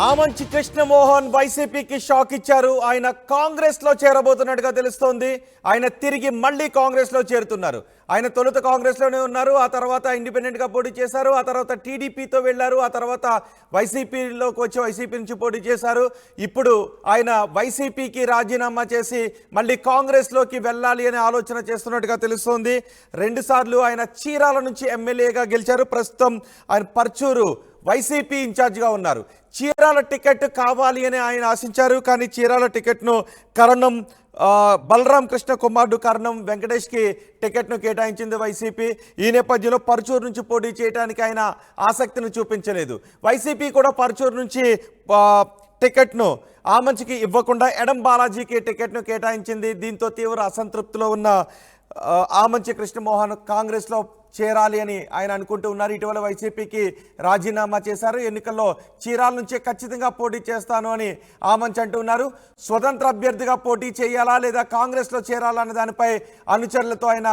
ఆమంచి కృష్ణమోహన్ వైసీపీకి షాక్ ఇచ్చారు. ఆయన కాంగ్రెస్ లో చేరబోతున్నట్టుగా తెలుస్తోంది. ఆయన తిరిగి మళ్ళీ కాంగ్రెస్ లో చేరుతున్నారు. ఆయన తొలుత కాంగ్రెస్ లోనే ఉన్నారు, ఆ తర్వాత ఇండిపెండెంట్ గా పోటీ చేశారు, ఆ తర్వాత టీడీపీతో వెళ్లారు, ఆ తర్వాత వైసీపీలోకి వచ్చి వైసీపీ నుంచి పోటీ చేశారు. ఇప్పుడు ఆయన వైసీపీకి రాజీనామా చేసి మళ్ళీ కాంగ్రెస్ లోకి వెళ్ళాలి అనే ఆలోచన చేస్తున్నట్టుగా తెలుస్తోంది. రెండుసార్లు ఆయన చీరాల నుంచి ఎమ్మెల్యేగా గెలిచారు. ప్రస్తుతం ఆయన పర్చూరు వైసీపీ ఇన్ఛార్జిగా ఉన్నారు. చీరాల టికెట్ కావాలి అని ఆయన ఆశించారు, కానీ చీరాల టికెట్ను కరణం బలరాం కృష్ణ కుమారుడు కరణం వెంకటేష్కి టికెట్ను కేటాయించింది వైసీపీ. ఈ నేపథ్యంలో పర్చూరు నుంచి పోటీ చేయడానికి ఆయన ఆసక్తిని చూపించలేదు. వైసీపీ కూడా పర్చూరు నుంచి టికెట్ను ఆమంచికి ఇవ్వకుండా ఎడం బాలాజీకి టికెట్ను కేటాయించింది. దీంతో తీవ్ర అసంతృప్తిలో ఉన్న ఆమంచి కృష్ణమోహన్ కాంగ్రెస్లో చేరాలి అని ఆయన అనుకుంటూ ఉన్నారు. ఇటీవల వైసీపీకి రాజీనామా చేశారు. ఎన్నికల్లో చీరాల నుంచే ఖచ్చితంగా పోటీ చేస్తాను అని ఆమంచి అంటున్నారు. స్వతంత్ర అభ్యర్థిగా పోటీ చేయాలా లేదా కాంగ్రెస్లో చేరాలా అనే దానిపై అనుచరులతో ఆయన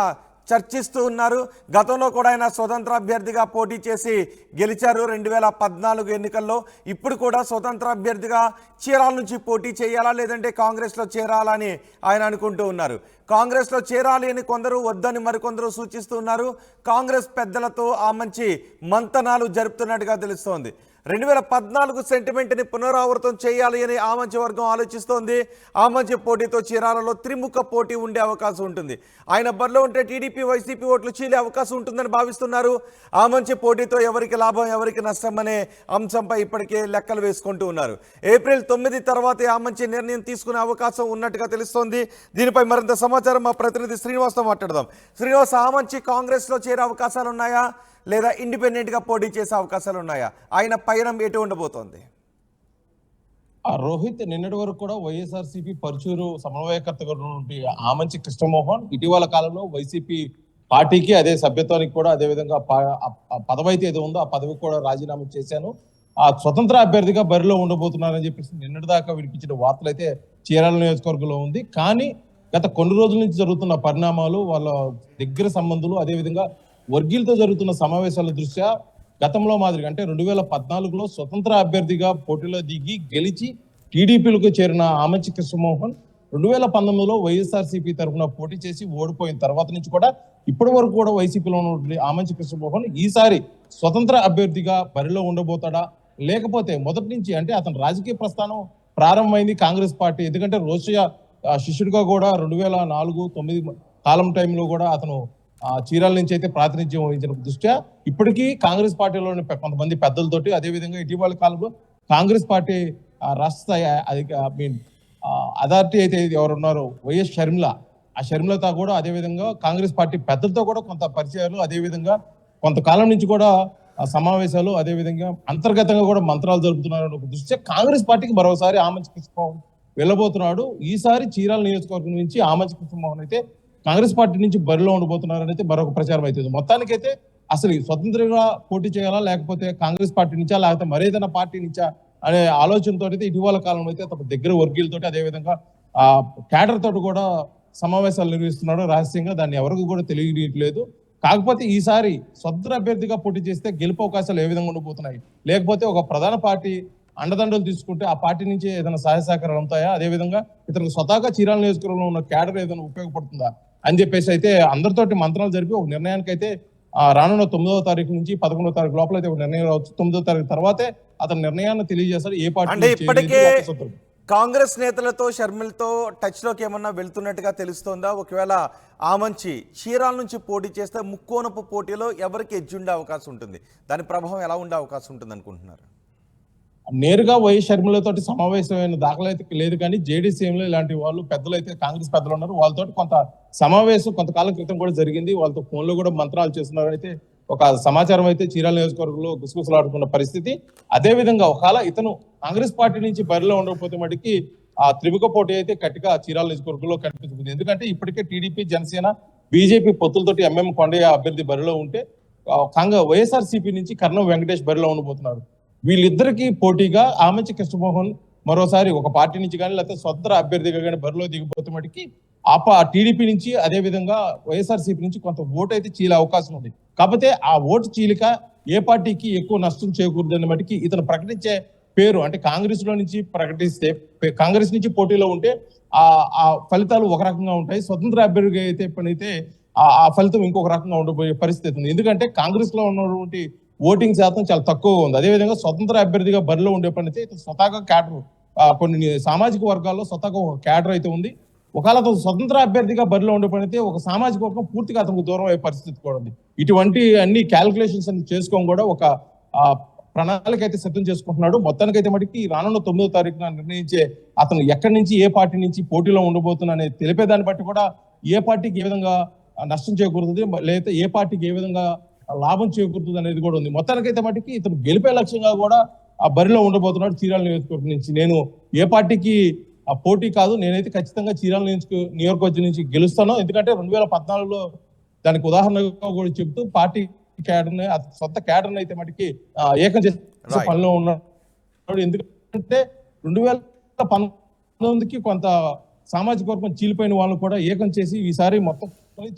చర్చిస్తూ ఉన్నారు. గతంలో కూడా ఆయన స్వతంత్ర అభ్యర్థిగా పోటీ చేసి గెలిచారు 2014 ఎన్నికల్లో. ఇప్పుడు కూడా స్వతంత్ర అభ్యర్థిగా చీరాల నుంచి పోటీ చేయాలా లేదంటే కాంగ్రెస్లో చేరాలని ఆయన అనుకుంటూ ఉన్నారు. కాంగ్రెస్లో చేరాలి అని కొందరు, వద్దని మరికొందరు సూచిస్తూ ఉన్నారు. కాంగ్రెస్ పెద్దలతో ఆమంచి మంతనాలు జరుపుతున్నట్టుగా తెలుస్తోంది. 2014 సెంటిమెంట్ని పునరావృతం చేయాలి అని ఆమంచి వర్గం ఆలోచిస్తోంది. ఆమంచి పోటీతో చీరాలలో త్రిముఖ పోటీ ఉండే అవకాశం ఉంటుంది. ఆయన బరిలో ఉంటే టీడీపీ వైసీపీ ఓట్లు చీలే అవకాశం ఉంటుందని భావిస్తున్నారు. ఆమంచి పోటీతో ఎవరికి లాభం ఎవరికి నష్టం అనే అంశంపై ఇప్పటికే లెక్కలు వేసుకుంటూ ఉన్నారు. ఏప్రిల్ 9 తర్వాత ఆమంచి నిర్ణయం తీసుకునే అవకాశం ఉన్నట్టుగా తెలుస్తోంది. దీనిపై మరింత సమాచారం మా ప్రతినిధి శ్రీనివాస్తో మాట్లాడదాం. శ్రీనివాస్, ఆమంచి కాంగ్రెస్లో చేరే అవకాశాలు ఉన్నాయా లేదా ఇండిపెండెంట్గా పోటీ చేసే అవకాశాలు ఉన్నాయా? ఆయన పయనం ఎటు ఉండబోతోంది? రోహిత్, నిన్నటి వరకు కూడా వైఎస్ఆర్సీపీ పరుచూరు సమన్వయకర్తగా ఉన్నటువంటి ఆమంచి కృష్ణమోహన్ ఇటీవల కాలంలో వైసీపీ పార్టీకి అదే సభ్యత్వానికి కూడా అదే విధంగా పదవి అయితే ఏదో ఉందో ఆ పదవికి కూడా రాజీనామా చేశాను, ఆ స్వతంత్ర అభ్యర్థిగా బరిలో ఉండబోతున్నారని చెప్పేసి నిన్నటి దాకా వినిపించిన వార్తలు అయితే చీరాల నియోజకవర్గంలో ఉంది. కానీ గత కొన్ని రోజుల నుంచి జరుగుతున్న పరిణామాలు, వాళ్ళ దగ్గర సంబంధాలు, అదేవిధంగా వర్గీయులతో జరుగుతున్న సమావేశాల దృష్ట్యా గతంలో మాదిరిగా అంటే 2014లో స్వతంత్ర అభ్యర్థిగా పోటీలో దిగి గెలిచి టీడీపీలకు చేరిన ఆమంచి కృష్ణమోహన్ 2019లో వైఎస్ఆర్సీపీ తరఫున పోటీ చేసి ఓడిపోయిన తర్వాత నుంచి కూడా ఇప్పటి వరకు కూడా వైసీపీలో ఉన్న ఆమంచి కృష్ణమోహన్ ఈసారి స్వతంత్ర అభ్యర్థిగా బరిలో ఉండబోతాడా, లేకపోతే మొదటి నుంచి అంటే అతని రాజకీయ ప్రస్థానం ప్రారంభమైంది కాంగ్రెస్ పార్టీ, ఎందుకంటే రోషయ్య శిష్యుడిగా కూడా 2004-9 కాలం టైంలో కూడా అతను చీరాల నుంచి అయితే ప్రాతినిధ్యం వహించిన దృష్ట్యా ఇప్పటికీ కాంగ్రెస్ పార్టీలోని కొంతమంది పెద్దలతోటి, అదేవిధంగా ఇటీవల కాలంలో కాంగ్రెస్ పార్టీ రాష్ట్ర స్థాయి అథారిటీ అయితే ఎవరున్నారో వైఎస్ షర్మిల, ఆ షర్మిలతో కూడా అదేవిధంగా కాంగ్రెస్ పార్టీ పెద్దలతో కూడా కొంత పరిచయాలు, అదేవిధంగా కొంతకాలం నుంచి కూడా సమావేశాలు, అదేవిధంగా అంతర్గతంగా కూడా మంత్రాలు జరుపుతున్నారు దృష్ట్యా కాంగ్రెస్ పార్టీకి మరోసారి ఆమంచి కృష్ణమోహన్ వెళ్ళబోతున్నాడు. ఈసారి చీరాల నియోజకవర్గం నుంచి ఆమంచి కృష్ణమోహన్ అయితే కాంగ్రెస్ పార్టీ నుంచి బరిలో ఉండబోతున్నారని అయితే మరొక ప్రచారం అవుతుంది. మొత్తానికైతే అసలు స్వతంత్రంగా పోటీ చేయాలా లేకపోతే కాంగ్రెస్ పార్టీ నుంచా లేకపోతే మరేదైనా పార్టీ నుంచా అనే ఆలోచనతో అయితే ఇటీవల కాలంలో అయితే తమ దగ్గర వర్గీయులతో అదేవిధంగా క్యాడర్ తోటి కూడా సమావేశాలు నిర్వహిస్తున్నాడు రహస్యంగా. దాన్ని ఎవరికి కూడా తెలియట్లేదు. కాకపోతే ఈసారి స్వతంత్ర అభ్యర్థిగా పోటీ చేస్తే గెలుపు అవకాశాలు ఏ విధంగా ఉండబోతున్నాయి, లేకపోతే ఒక ప్రధాన పార్టీ అండదండలు తీసుకుంటే ఆ పార్టీ నుంచి ఏదైనా సహాయ సహకారాలు ఉంటాయా, అదేవిధంగా ఇతరులకు స్వతహాగా చీరాల నియోజకవర్గంలో ఉన్న క్యాడర్ ఏదైనా ఉపయోగపడుతుందా అని చెప్పేసి అయితే అందరితోటి మంత్రాలు జరిపి ఒక నిర్ణయానికి అయితే రానున్న 9వ తారీఖు నుంచి 11వ తారీఖు లోపల అయితే ఒక నిర్ణయం రావచ్చు. 9వ తారీఖు తర్వాతే అతని నిర్ణయాన్ని తెలియజేస్తాడు ఏ పార్టీ. ఇప్పటికే కాంగ్రెస్ నేతలతో షర్మిలతో టచ్ లోకి ఏమన్నా వెళ్తున్నట్టుగా తెలుస్తోందా? ఒకవేళ ఆమంచి చీరాల నుంచి పోటీ చేస్తే ముక్కోనపు పోటీలో ఎవరికి ఎడ్జుండే అవకాశం ఉంటుంది? దాని ప్రభావం ఎలా ఉండే అవకాశం ఉంటుంది అనుకుంటున్నారు? నేరుగా వైఎస్ షర్మిలతో సమావేశమైన దాఖలు అయితే లేదు, కానీ జేడీసీఎంలో ఇలాంటి వాళ్ళు పెద్దలు అయితే కాంగ్రెస్ పెద్దలు ఉన్నారు, వాళ్ళతో కొంత సమావేశం కొంతకాలం క్రితం కూడా జరిగింది. వాళ్ళతో ఫోన్లో కూడా మంత్రాలు చేస్తున్నారు అయితే ఒక సమాచారం అయితే చీరాల నియోజకవర్గంలో గుసగుసలాడుకున్న పరిస్థితి. అదే విధంగా ఒకవేళ ఇతను కాంగ్రెస్ పార్టీ నుంచి బరిలో ఉండకపోతే మటుకి ఆ త్రిముఖ పోటీ అయితే గట్టిగా చీరాల నియోజకవర్గంలో కనిపిస్తుంది. ఎందుకంటే ఇప్పటికే టీడీపీ, జనసేన, బీజేపీ పొత్తులతోటి ఎంఎం కొండయ్య అభ్యర్థి బరిలో ఉంటే వైఎస్ఆర్సీపీ నుంచి కర్ణం వెంకటేష్ బరిలో ఉండబోతున్నారు. వీళ్ళిద్దరికి పోటీగా ఆమంచి కృష్ణమోహన్ మరోసారి ఒక పార్టీ నుంచి కానీ లేకపోతే స్వతంత్ర అభ్యర్థిగా కానీ బరిలో దిగిపోతే మటుకి టీడీపీ నుంచి అదే విధంగా వైఎస్ఆర్సీపీ నుంచి కొంత ఓటు అయితే చీలే అవకాశం ఉంది. కాకపోతే ఆ ఓటు చీలిక ఏ పార్టీకి ఎక్కువ నష్టం చేకూరదని మటుకి ఇతను ప్రకటించే పేరు అంటే కాంగ్రెస్ లో నుంచి ప్రకటిస్తే కాంగ్రెస్ నుంచి పోటీలో ఉంటే ఆ ఫలితాలు ఒక రకంగా ఉంటాయి. స్వతంత్ర అభ్యర్థిగా అయితే పనైతే ఆ ఫలితం ఇంకొక రకంగా ఉండబోయే పరిస్థితి ఉంది. ఎందుకంటే కాంగ్రెస్ లో ఉన్నటువంటి ఓటింగ్ శాతం చాలా తక్కువగా ఉంది. అదేవిధంగా స్వతంత్ర అభ్యర్థిగా బరిలో ఉండే పనైతే స్వతహాగా క్యాడర్ కొన్ని సామాజిక వర్గాల్లో స్వతహాగా ఒక క్యాడర్ అయితే ఉంది. ఒకవేళ అతను స్వతంత్ర అభ్యర్థిగా బరిలో ఉండే పనైతే ఒక సామాజిక వర్గం పూర్తిగా అతనికి దూరం అయ్యే పరిస్థితి కూడా ఉంది. ఇటువంటి అన్ని క్యాలిక్యులేషన్స్ అన్ని చేసుకోవడం కూడా ఒక ప్రణాళిక అయితే సిద్ధం చేసుకుంటున్నాడు. మొత్తానికైతే మటుకి రానున్న 9వ తారీఖున నిర్ణయించే అతను ఎక్కడి నుంచి ఏ పార్టీ నుంచి పోటీలో ఉండబోతున్నా అనేది తెలిపేదాన్ని బట్టి కూడా ఏ పార్టీకి ఏ విధంగా నష్టం చేకూరుతుంది, లేదా ఏ పార్టీకి ఏ విధంగా లాభం చేకూరుతుంది అనేది కూడా ఉంది. మొత్తానికైతే మటుకి ఇతను గెలిపే లక్ష్యంగా కూడా ఆ బరిలో ఉండబోతున్నాడు చీరాల నియోజకవర్గం నుంచి. నేను ఏ పార్టీకి ఆ పోటీ కాదు, నేనైతే ఖచ్చితంగా చీరాల నియోజకవర్గం నుంచి గెలుస్తాను. ఎందుకంటే 2014లో దానికి ఉదాహరణగా కూడా చెప్తూ పార్టీ క్యాడర్ సొంత క్యాడర్ అయితే మటుకి ఏకం చేసే పనిలో ఉన్నాడు. ఎందుకంటే 2019కి కొంత సామాజిక వర్గం చీలిపోయిన వాళ్ళని కూడా ఏకం చేసి ఈసారి మొత్తం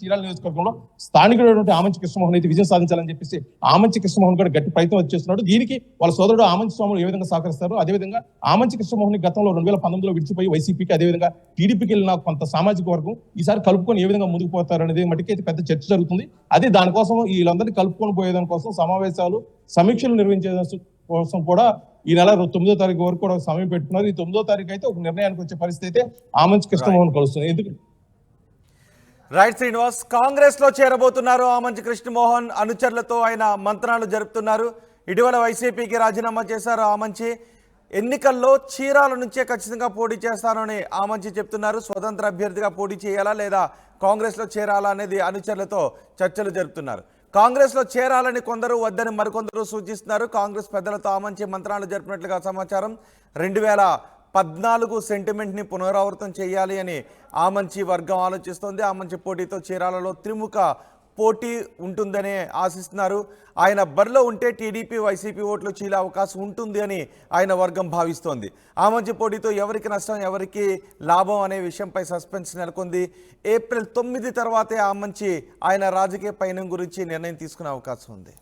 చీరాల నియోజకవర్గంలో స్థానికుడైనటువంటి ఆమంచి కృష్ణమోహన్ అయితే విజయం సాధించాలని చెప్పేసి ఆమంచి కృష్ణమోహన్ కూడా గట్టి ప్రయత్నం చేస్తున్నాడు. దీనికి వాళ్ళ సోదరుడు ఆమంచి స్వాములు ఏ విధంగా సహకరిస్తారు, అదేవిధంగా ఆమంచి కృష్ణమోహన్ గతంలో 2019లో విడిచిపోయి వైసీపీకి అదేవిధంగా టీడీపీకి వెళ్ళిన కొంత సామాజిక వర్గం ఈసారి కలుపుకొని ఏ విధంగా ముందుకు పోతారు అనేది మటుకి అయితే పెద్ద చర్చ జరుగుతుంది. అది దానికోసం వీళ్ళందరినీ కలుపుకొని పోయేదాని కోసం సమావేశాలు సమీక్షలు నిర్వహించే కోసం కూడా ఈ నెల 9వ తారీఖు వరకు కూడా సమయం పెట్టుకున్నారు. ఈ 9వ తారీఖు అయితే ఒక నిర్ణయానికి వచ్చే పరిస్థితి అయితే ఆమంచి కృష్ణమోహన్ కలుస్తుంది. ఎందుకు రైట్ శ్రీనివాస్, కాంగ్రెస్ లో చేరబోతున్నారు ఆమంచి కృష్ణమోహన్. అనుచరులతో ఆయన మంత్రాలు జరుపుతున్నారు. ఇటీవల వైసీపీకి రాజీనామా చేశారు ఆమంచి. ఎన్నికల్లో చీరాల నుంచే ఖచ్చితంగా పోటీ చేస్తానని ఆమంచి చెప్తున్నారు. స్వతంత్ర అభ్యర్థిగా పోటీ చేయాలా లేదా కాంగ్రెస్ లో చేరాలా అనేది అనుచరులతో చర్చలు జరుపుతున్నారు. కాంగ్రెస్ లో చేరాలని కొందరు, వద్దని మరికొందరు సూచిస్తున్నారు. కాంగ్రెస్ పెద్దలతో ఆమంచి మంత్రాలు జరిపినట్లుగా సమాచారం. 2014 సెంటిమెంట్ని పునరావృతం చేయాలి అని ఆమంచి వర్గం ఆలోచిస్తోంది. ఆమంచి పోటీతో చీరాలలో త్రిముఖ పోటీ ఉంటుందని ఆశిస్తున్నారు. ఆయన బరిలో ఉంటే టీడీపీ వైసీపీ ఓట్లు చీలే అవకాశం ఉంటుంది అని ఆయన వర్గం భావిస్తోంది. ఆమంచి పోటీతో ఎవరికి నష్టం ఎవరికి లాభం అనే విషయంపై సస్పెన్స్ నెలకొంది. ఏప్రిల్ 9 తర్వాతే ఆమంచి ఆయన రాజకీయ పయనం గురించి నిర్ణయం తీసుకునే అవకాశం ఉంది.